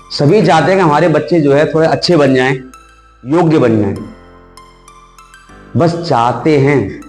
सभी चाहते हैं कि हमारे बच्चे जो है थोड़े अच्छे बन जाएं, योग्य बन जाएं। बस चाहते हैं,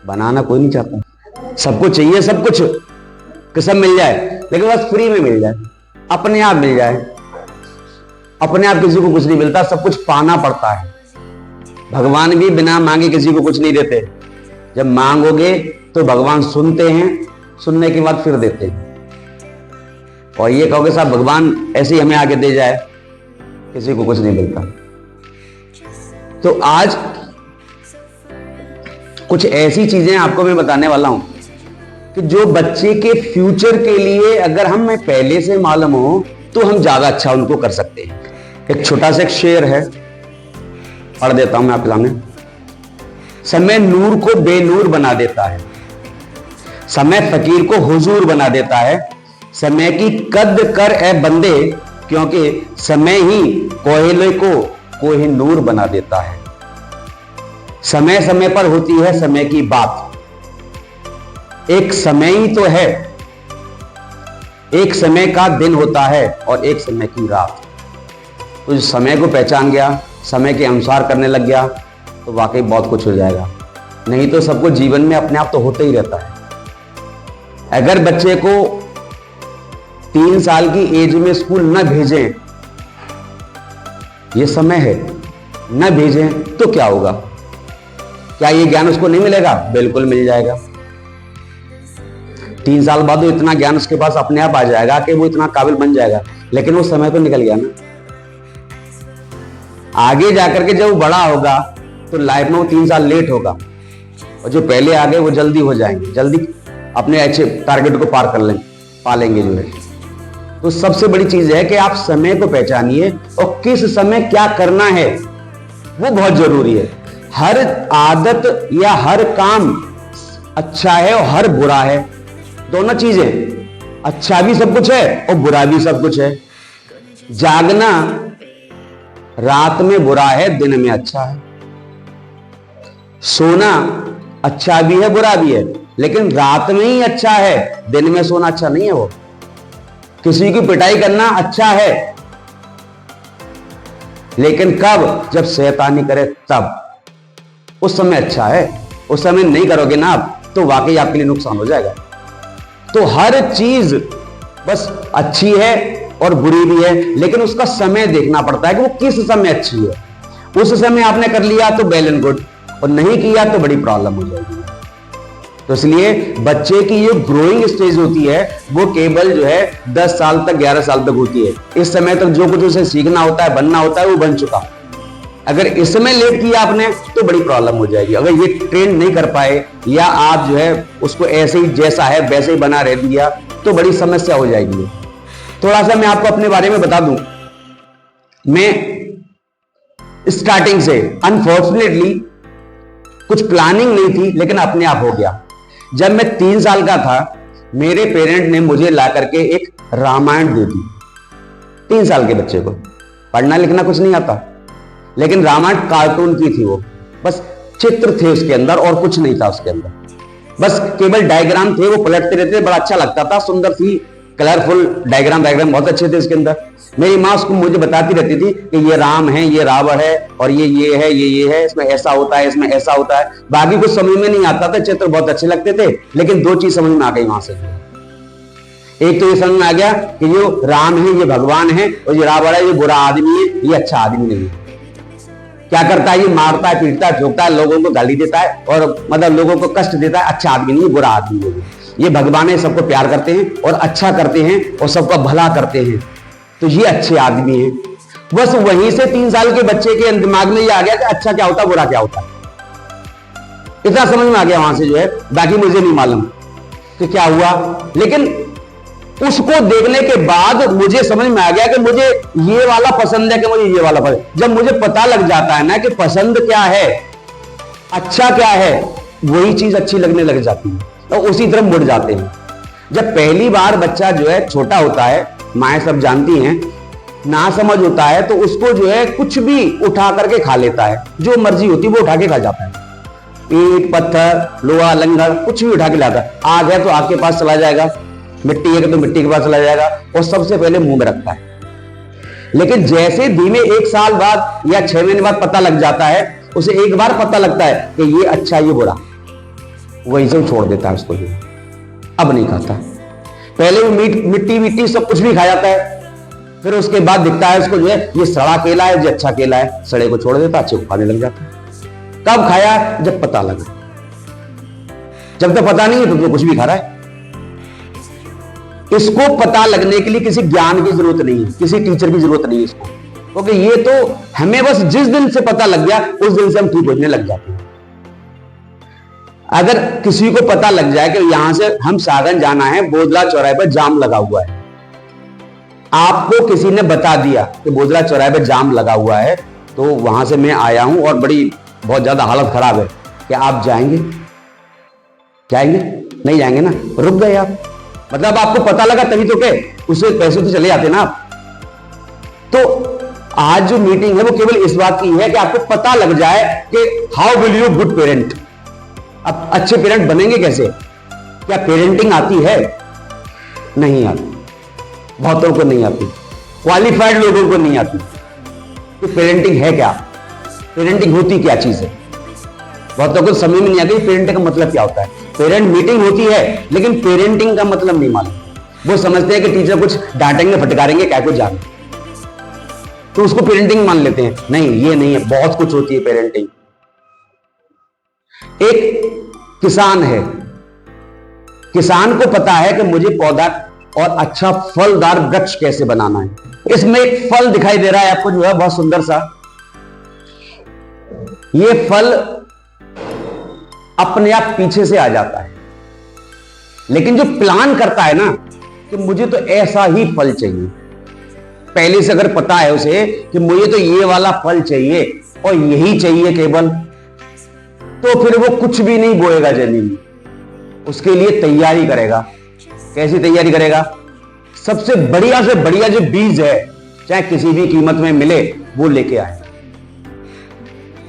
बनाना कोई नहीं चाहता। सबको चाहिए सब कुछ कि सब मिल जाए, लेकिन बस फ्री में मिल जाए, अपने आप मिल जाए। अपने आप किसी को कुछ नहीं मिलता, सब कुछ पाना पड़ता है। भगवान भी बिना मांगे किसी को कुछ नहीं देते। जब मांगोगे तो भगवान सुनते हैं, सुनने के बाद फिर देते हैं। और ये कहोगे साहब भगवान ऐसे ही हमें आगे दे जाए, किसी को कुछ नहीं मिलता। तो आज कुछ ऐसी चीजें आपको मैं बताने वाला हूं कि जो बच्चे के फ्यूचर के लिए अगर हमें पहले से मालूम हो तो हम ज्यादा अच्छा उनको कर सकते हैं। एक छोटा सा एक शेर है, पढ़ देता हूं मैं आपके सामने। समय नूर को बेनूर बना देता है, समय फकीर को हुजूर बना देता है। समय की कद कर ए बंदे, क्योंकि समय ही कोयले को कोहिनूर बना देता है। समय समय पर होती है समय की बात, एक समय ही तो है, एक समय का दिन होता है और एक समय की रात। तो जो समय को पहचान गया, समय के अनुसार करने लग गया, तो वाकई बहुत कुछ हो जाएगा। नहीं तो सबको जीवन में अपने आप तो होता ही रहता है। अगर बच्चे को 3 साल की एज में स्कूल न भेजें, ये समय है, न भेजें तो क्या होगा? क्या ये ज्ञान उसको नहीं मिलेगा? बिल्कुल मिल जाएगा। 3 साल बाद वो इतना ज्ञान उसके पास अपने आप आ जाएगा कि वो इतना काबिल बन जाएगा। लेकिन वो समय तो निकल गया ना। आगे जाकर के जब वो बड़ा होगा तो लाइफ में वो 3 साल लेट होगा, और जो पहले आ गए वो जल्दी हो जाएंगे, जल्दी अपने अच्छे टारगेट को पार कर लेंगे, पा लेंगे जो है। तो सबसे बड़ी चीज है कि आप समय को पहचानिए और किस समय क्या करना है, वो बहुत जरूरी है। हर आदत या हर काम अच्छा है और हर बुरा है, दोनों चीजें। अच्छा भी सब कुछ है और बुरा भी सब कुछ है। जागना रात में बुरा है, दिन में अच्छा है। सोना अच्छा भी है बुरा भी है, लेकिन रात में ही अच्छा है, दिन में सोना अच्छा नहीं है। वो किसी की पिटाई करना अच्छा है, लेकिन कब? जब शैतानी करे तब, उस समय अच्छा है। उस समय नहीं करोगे ना आप तो वाकई आपके लिए नुकसान हो जाएगा। तो हर चीज बस अच्छी है और बुरी भी है, लेकिन उसका समय देखना पड़ता है कि वो किस समय अच्छी है। उस समय आपने कर लिया तो वेल एंड गुड, और नहीं किया तो बड़ी प्रॉब्लम हो जाएगी। तो इसलिए बच्चे की जो ग्रोइंग स्टेज होती है वो केवल जो है 10 साल तक, 11 साल तक होती है। इस समय तक जो कुछ उसे सीखना होता है, बनना होता है, वो बन चुका। अगर इस समय लेट किया आपने तो बड़ी प्रॉब्लम हो जाएगी। अगर ये ट्रेन नहीं कर पाए या आप जो है उसको ऐसे ही जैसा है वैसे ही बना रह दिया तो बड़ी समस्या हो जाएगी। थोड़ा सा मैं आपको अपने बारे में बता दूं। मैं स्टार्टिंग से अनफॉर्चुनेटली कुछ प्लानिंग नहीं थी, लेकिन अपने आप हो गया। जब मैं 3 साल का था, मेरे पेरेंट ने मुझे ला करके एक रामायण दे दी। 3 साल के बच्चे को पढ़ना लिखना कुछ नहीं आता, लेकिन रामायण कार्टून की थी। वो बस चित्र थे उसके अंदर और कुछ नहीं था उसके अंदर, बस केवल डायग्राम थे, वो पलटते रहते, बड़ा अच्छा लगता था, सुंदर थी, कलरफुल डायग्राम बहुत अच्छे थे उसके अंदर। मेरी माँ उसको मुझे बताती रहती थी कि ये राम है, ये रावण है, और ये है, ये है, इसमें ऐसा होता है, इसमें ऐसा होता है। बाकी कुछ समझ में नहीं आता था, चित्र बहुत अच्छे लगते थे, लेकिन 2 चीज समझ में आ गई वहां से। एक तो ये समझ में आ गया कि जो राम है ये भगवान है, और ये रावण है ये बुरा आदमी है, ये अच्छा आदमी नहीं है। क्या करता है? ये मारता है, पीटता है, ठोकता है, लोगों को गाली देता है, और मतलब लोगों को कष्ट देता है। अच्छा आदमी नहीं, बुरा आदमी है। ये भगवान है, सबको प्यार करते हैं और अच्छा करते हैं और सबका भला करते हैं, तो ये अच्छे आदमी हैं। बस वहीं से 3 साल के बच्चे के दिमाग में ये आ गया कि अच्छा क्या होता है, बुरा क्या होता है। इतना समझ में आ गया वहां से जो है। बाकी मुझे नहीं मालूम कि क्या हुआ, लेकिन उसको देखने के बाद मुझे समझ में आ गया कि मुझे ये वाला पसंद है कि मुझे ये वाला पसंद। जब मुझे पता लग जाता है ना कि पसंद क्या है, अच्छा क्या है, वही चीज अच्छी लगने लग जाती है और उसी तरफ मुड़ जाते हैं। जब पहली बार बच्चा जो है छोटा होता है, माएं सब जानती हैं, ना समझ होता है, तो उसको जो है कुछ भी उठा करके खा लेता है, जो मर्जी होती है वो उठा के खा जाता है। ईंट पत्थर लोहा लंगर कुछ भी उठा के लाता है। आग है तो आग के पास चला जाएगा, मिट्टी है तो मिट्टी के पास चला जाएगा, और सबसे पहले मुंह में रखता है। लेकिन जैसे धीमे 1 साल बाद या 6 महीने बाद पता लग जाता है, उसे एक बार पता लगता है कि ये अच्छा ये बुरा, वहीं से छोड़ देता है उसको, ये अब नहीं खाता। पहले वो मिट्टी मिट्टी सब कुछ भी खा जाता है, फिर उसके बाद दिखता है उसको जो है ये सड़ा केला है, जो अच्छा केला है, सड़े को छोड़ देता, अच्छे को खाने लग जाता है। कब खाया? जब पता लगा। जब तक पता नहीं है तो कुछ भी खा रहा है। इसको पता लगने के लिए किसी ज्ञान की जरूरत नहीं है, किसी टीचर की जरूरत नहीं है इसको, क्योंकि ये तो हमें बस जिस दिन से पता लग गया उस दिन से हम ठीक होने लग जाते हैं। अगर किसी को पता लग जाए कि यहां से हम सागन जाना है, बोदला चौराहे पर जाम लगा हुआ है, आपको किसी ने बता दिया कि बोदला चौराहे पर जाम लगा हुआ है, तो वहां से मैं आया हूं और बहुत ज्यादा हालत खराब है, क्या आप जाएंगे? जाएंगे? नहीं जाएंगे ना, रुक गए आप। मतलब आपको पता लगा तभी तो के उससे पैसे तो चले जाते ना आप। तो आज जो मीटिंग है वो केवल इस बात की है कि आपको पता लग जाए कि how will you good parent. अब अच्छे पेरेंट बनेंगे कैसे? क्या पेरेंटिंग आती है? नहीं आती, बहुतों को नहीं आती, क्वालिफाइड लोगों को नहीं आती। तो पेरेंटिंग है क्या? पेरेंटिंग होती क्या चीज है? बहुतों को समझ में नहीं आती पेरेंटिंग का मतलब क्या होता है। पेरेंट मीटिंग होती है लेकिन पेरेंटिंग का मतलब नहीं मालूम। वो समझते हैं कि टीचर कुछ डांटेंगे फटकारेंगे, क्या कुछ जाने, तो उसको पेरेंटिंग मान लेते हैं। नहीं, ये नहीं है, बहुत कुछ होती है पेरेंटिंग। एक किसान है, किसान को पता है कि मुझे पौधा और अच्छा फलदार वृक्ष कैसे बनाना है। इसमें एक फल दिखाई दे रहा है आपको, जो है बहुत सुंदर सा। ये फल अपने आप पीछे से आ जाता है, लेकिन जो प्लान करता है ना कि मुझे तो ऐसा ही फल चाहिए, पहले से अगर पता है उसे कि मुझे तो ये वाला फल चाहिए और यही चाहिए केवल, तो फिर वो कुछ भी नहीं बोएगा जमीन में, उसके लिए तैयारी करेगा। कैसी तैयारी करेगा? सबसे बढ़िया से बढ़िया जो बीज है, चाहे किसी भी कीमत में मिले, वो लेके आए।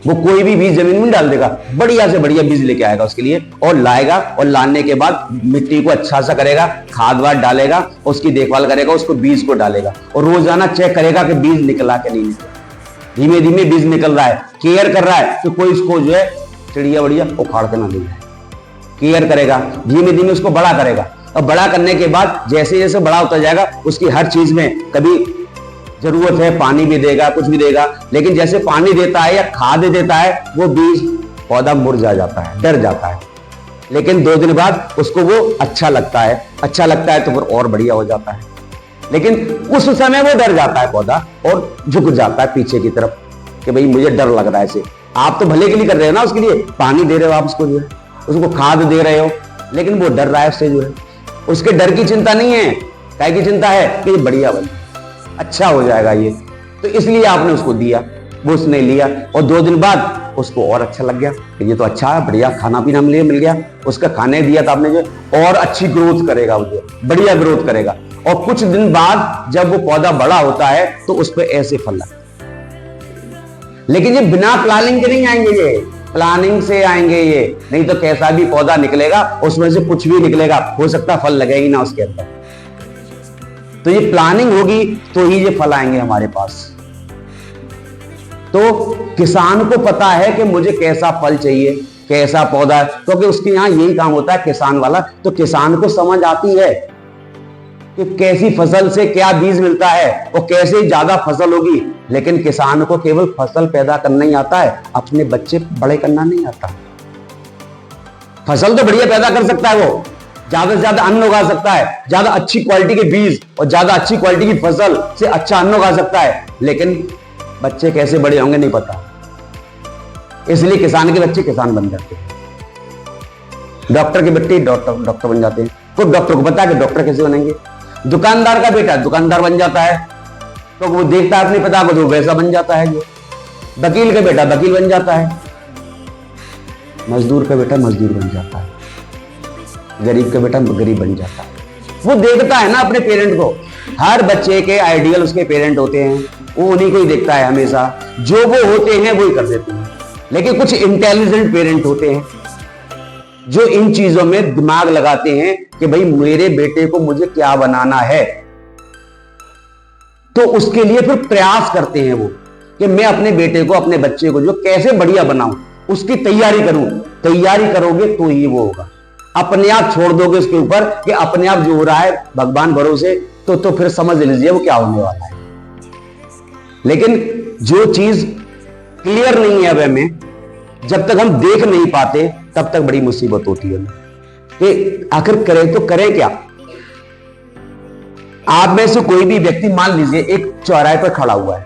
वो कोई भी बीज जमीन में डाल देगा, बढ़िया से बढ़िया बीज लेके आएगा उसके लिए, और लाएगा, और लाने के बाद मिट्टी को अच्छा सा करेगा, खाद वाद डालेगा, उसकी देखभाल करेगा, उसको बीज को डालेगा, और रोजाना चेक करेगा कि बीज निकला कि नहीं निकला। धीमे धीमे बीज निकल रहा है, केयर कर रहा है कि कोई इसको जो है चिड़िया बढ़िया उखाड़ के ना ले जाए। केयर करेगा, धीमे धीमे उसको बड़ा करेगा, और बड़ा करने के बाद जैसे जैसे बड़ा होता जाएगा उसकी हर चीज में कभी जरूरत है पानी भी देगा, कुछ भी देगा, लेकिन जैसे पानी देता है या खाद देता है, वो बीज पौधा मुरझा जाता है, डर जाता है। लेकिन 2 दिन बाद उसको वो अच्छा लगता है, तो फिर और बढ़िया हो जाता है। लेकिन उस समय वो डर जाता है पौधा और झुक जाता है पीछे की तरफ कि भाई मुझे डर लग रहा है इसे। आप तो भले के लिए कर रहे हो ना, उसके लिए पानी दे रहे हो आप उसको, जो है उसको खाद दे रहे हो, लेकिन वो डर रहा है उससे, जो है उसके डर की चिंता नहीं है, क्या की चिंता है कि ये बढ़िया बन, अच्छा हो जाएगा ये, तो इसलिए आपने उसको दिया, वो उसने लिया, और 2 दिन बाद उसको और अच्छा लग गया कि ये तो अच्छा है, बढ़िया खाना पीना मिल गया, उसका खाने दिया था आपने, जो और अच्छी ग्रोथ करेगा, वो बढ़िया ग्रोथ करेगा। और कुछ दिन बाद जब वो पौधा बड़ा होता है तो उस पर ऐसे फल लगता है। लेकिन ये बिना प्लानिंग के नहीं आएंगे, ये प्लानिंग से आएंगे ये, नहीं तो कैसा भी पौधा निकलेगा उसमें से कुछ भी निकलेगा, हो सकता फल लगे ही ना उसके अंदर। तो ये प्लानिंग होगी तो ही ये फल आएंगे हमारे पास। तो किसान को पता है कि मुझे कैसा फल चाहिए, कैसा पौधा, क्योंकि उसके यहां यही काम होता है किसान वाला। तो किसान को समझ आती है कि कैसी फसल से क्या बीज मिलता है और कैसे ज्यादा फसल होगी। लेकिन किसान को केवल फसल पैदा करना ही आता है, अपने बच्चे बड़े करना नहीं आता। फसल तो बढ़िया पैदा कर सकता है, वो ज्यादा से ज्यादा अन्न उगा सकता है, ज्यादा अच्छी क्वालिटी के बीज और ज्यादा अच्छी क्वालिटी की फसल से अच्छा अन्न उगा सकता है, लेकिन बच्चे कैसे बड़े होंगे नहीं पता। इसलिए किसान के बच्चे किसान बन जाते हैं, डॉक्टर के बच्चे डॉक्टर बन जाते हैं। तो डॉक्टर को पता है कि डॉक्टर कैसे बनेंगे। दुकानदार का बेटा दुकानदार बन जाता है, तो वो देखता है अपने पिता को तो वैसा बन जाता है। जो वकील का बेटा वकील बन जाता है, मजदूर का बेटा मजदूर बन जाता है, गरीब का बेटा गरीब बन जाता है। वो देखता है ना अपने पेरेंट को। हर बच्चे के आइडियल उसके पेरेंट होते हैं, वो उन्हीं को ही देखता है हमेशा, जो वो होते हैं वो ही कर देते हैं। लेकिन कुछ इंटेलिजेंट पेरेंट होते हैं जो इन चीजों में दिमाग लगाते हैं कि भाई मेरे बेटे को मुझे क्या बनाना है। तो उसके लिए फिर प्रयास करते हैं वो कि मैं अपने बेटे को, अपने बच्चे को जो कैसे बढ़िया बनाऊं, उसकी तैयारी करूं। तैयारी करोगे तो ही वो होगा। अपने आप छोड़ दोगे उसके ऊपर कि अपने आप जो हो रहा है भगवान भरोसे, तो फिर समझ लीजिए वो क्या होने वाला है। लेकिन जो चीज क्लियर नहीं है अब हमें, जब तक हम देख नहीं पाते तब तक बड़ी मुसीबत होती है कि आखिर करें तो करें क्या। आप में से कोई भी व्यक्ति मान लीजिए एक चौराहे पर खड़ा हुआ है,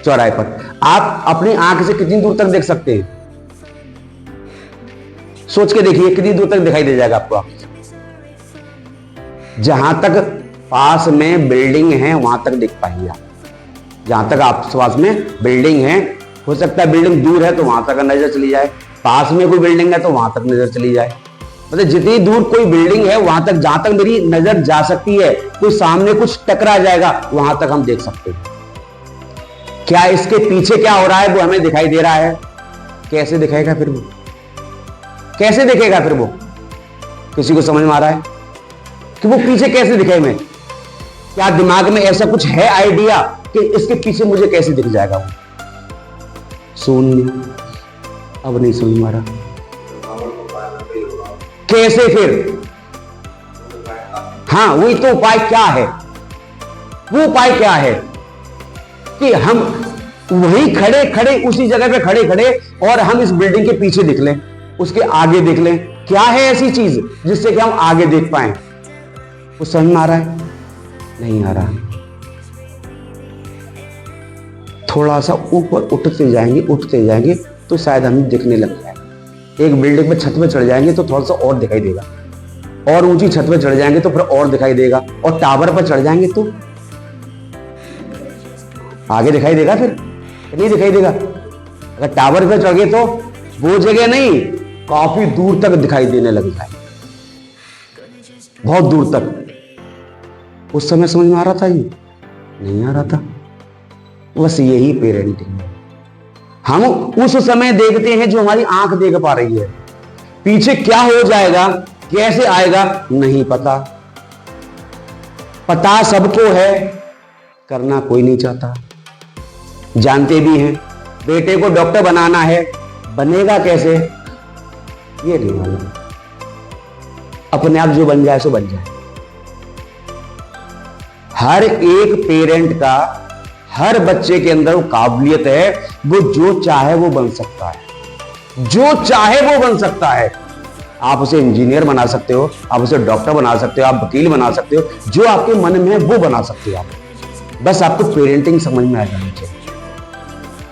चौराहे पर आप अपनी आंख से कितनी दूर तक देख सकते हैं? सोच के देखिए कितनी दूर तक दिखाई दे जाएगा आपको। जहां तक पास में बिल्डिंग है वहां तक दिख पाएंगे आप। जहां तक आप पास में बिल्डिंग है, हो सकता है बिल्डिंग दूर है तो वहां तक नजर चली जाए, पास में कोई बिल्डिंग है तो वहां तक नजर चली जाए। मतलब जितनी दूर कोई बिल्डिंग है वहां तक, जहां तक मेरी नजर जा सकती है, कोई सामने कुछ टकरा जाएगा वहां तक हम देख सकते हैं। क्या इसके पीछे क्या हो रहा है वो हमें दिखाई दे रहा है? कैसे दिखाएगा फिर वो? कैसे दिखेगा फिर वो? किसी को समझ में आ रहा है कि वो पीछे कैसे दिखे? में क्या दिमाग में ऐसा कुछ है आइडिया कि इसके पीछे मुझे कैसे दिख जाएगा वो? शून्य। अब नहीं समझ में आ रहा कैसे फिर? हाँ, वही तो उपाय क्या है? वो उपाय क्या है कि हम वहीं खड़े खड़े उसी जगह पे खड़े खड़े और हम इस बिल्डिंग के पीछे दिख लें, उसके आगे देख लें। क्या है ऐसी चीज जिससे कि हम आगे देख पाए? वो समझ में आ रहा है? नहीं आ रहा। थोड़ा सा ऊपर उठते जाएंगे तो शायद हमें दिखने लग जाए। एक बिल्डिंग पे छत पे चढ़ जाएंगे तो थोड़ा सा और दिखाई देगा, और ऊंची छत पे चढ़ जाएंगे तो फिर और दिखाई देगा, और टावर पर चढ़ जाएंगे तो आगे दिखाई देगा, फिर नहीं दिखाई देगा। अगर टावर पे चढ़ गए तो वो जगह नहीं, काफी दूर तक दिखाई देने लग जाए, बहुत दूर तक। उस समय समझ में आ रहा था? ये नहीं आ रहा था। बस यही पेरेंटिंग है। हम उस समय देखते हैं जो हमारी आंख देख पा रही है, पीछे क्या हो जाएगा, कैसे आएगा नहीं पता। पता सबको है, करना कोई नहीं चाहता। जानते भी हैं बेटे को डॉक्टर बनाना है, बनेगा कैसे ये नहीं मालूम। अपने आप जो बन जाए सो बन जाए। हर एक पेरेंट का, हर बच्चे के अंदर वो काबिलियत है, वो जो चाहे वो बन सकता है, जो चाहे वो बन सकता है। आप उसे इंजीनियर बना सकते हो, आप उसे डॉक्टर बना सकते हो, आप वकील बना सकते हो, जो आपके मन में है वो बना सकते हो आप। बस आपको पेरेंटिंग समझ में आ जानी चाहिए।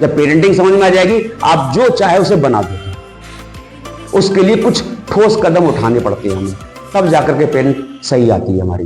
जब पेरेंटिंग समझ में आ जाएगी, आप जो चाहे उसे बना दोगे। उसके लिए कुछ ठोस कदम उठाने पड़ते हैं हमें, तब जाकर के पेरेंट सही आती है हमारी।